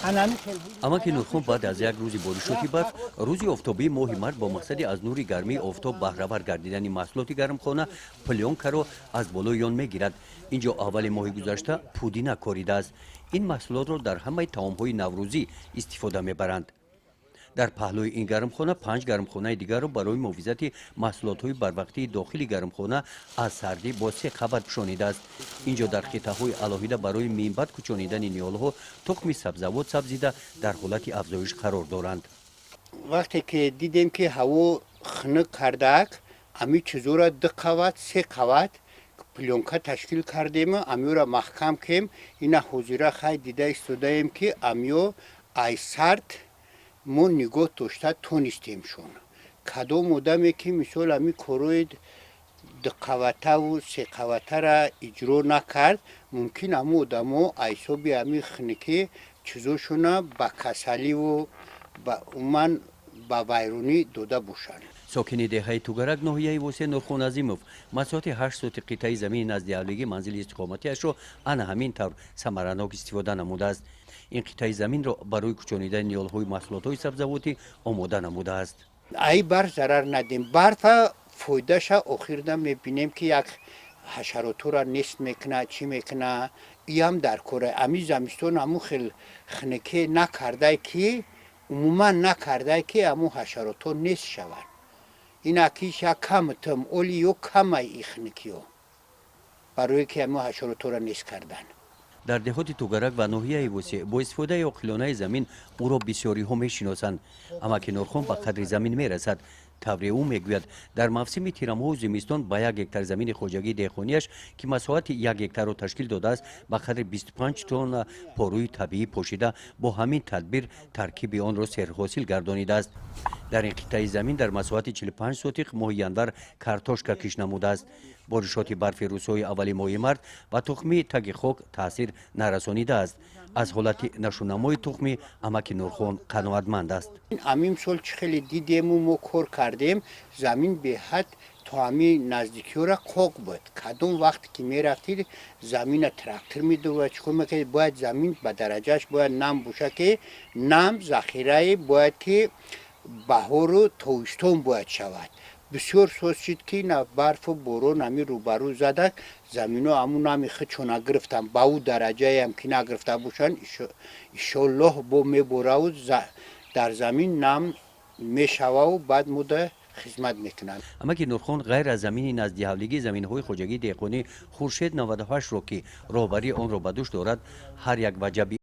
амаки нурхон баъд аз як рӯзи боришоти барф рӯзи офтобии моҳи март бо мақсади аз нури гармии офтоб баҳравар гардидани маҳсулоти гармхона плёнкаро аз болои он мегирад. Инҷо аввали моҳи гузашта пудина коридааст. Ин маҳсулотро дар ҳамаи таомҳои наврӯзӣ истифода мебаранд. дар паҳлӯи ин гармхона 5 гармхонаи дигарро барои муҳофизати маҳсулотҳои барвақтии дохили гармхона аз сардӣ бо 3 қабат пӯшонидааст. Инҷо дар қитъаҳои алоҳида барои минбаъд кӯчонидани ниёлҳо тухми сабзавот сабзида дар ҳолати афзоиш қарор доранд. вақте ки дидем ки ҳаво хунук кардаак ами чизора 2 қават 3 қават плёнка ташкил кардем амиёро маҳкам кем ина ҳозира хай дида истодаем ки амиё ай сард мо нигоҳ дошта тонистемшон кадом одаме ки мисол ами корои 2 қаватаву 3 қаватара иҷро накард мумкин амо одамо айсоби ами хунукӣ чизошона ба касаливу ба уман ба вайронӣ дода бошанд. сокини деҳаи тугарак ноҳияи восеъ нурхон азимов масоҳати 8 соти қитъаи замини назди ҳавлигии манзили истиқоматиашро ана ҳамин тавр самаранок истифода намудааст. ин қитъаи заминро барои кӯчонидани ниёлҳои маҳсулотҳои сабзавотӣ омода намудааст. ай барф зарар надем барфа фоидаша охирда мебинем ки як ҳашаротора нест мекуна чӣ мекуна иам дар кора ами замистон аму хел хунукӣ накардай ки умуман накардай ки аму ҳашарото нест шаванд инакиш як камтам оли ё камай и хунукиё барое ки аму ҳашаротора нест кардан. дар деҳоти тугарак ва ноҳияи восеъ бо истифодаи оқилонаи замин ӯро бисёриҳо мешиносанд. амаки нурхон ба қадри замин мерасад. тавре ӯ мегӯяд дар мавсими тирамҳоу зимистон ба 1 гектар замини хоҷагии деҳқонияш ки масоҳати 1 гектарро ташкил додааст ба қадри 25 тонна порӯи табиӣ пошида бо ҳамин тадбир таркиби онро серҳосил гардонидааст. дар ин қитъаи замин дар масоҳати 45 сотиқ моҳи январ картошка киш намудааст. боришоти барфи рӯзҳои аввали моҳи март ва тухми таги хок таъсир нарасонидааст. аз ҳолати нашунамои тухми амаки нурхон қаноатманд аст. амин сол чӣ хеле дидему мо кор кардем замин беҳад то ами наздикиёра қоқ буд кадом вақте ки мерафтид замина трактор медова чикор мекард бояд замин ба дараҷааш бояд нам боша ки нам захирае бояд ки баҳору тобистон бояд шавад. бисёр соз шид ки на барфу борон ами рӯбарӯ задак замино аму нами хичона гирифтам ба ӯ дараҷаям ки нагирифта бошанд иншоллоҳ бо мебораву дар замин нам мешававу баъд муда хизмат мекунанд. амаки нурхон ғайр аз замини назди ҳавлигии заминҳои хоҷагии деҳқонӣ хуршед 98ро ки роҳбарии онро ба дӯш дорад ҳар як ваҷаби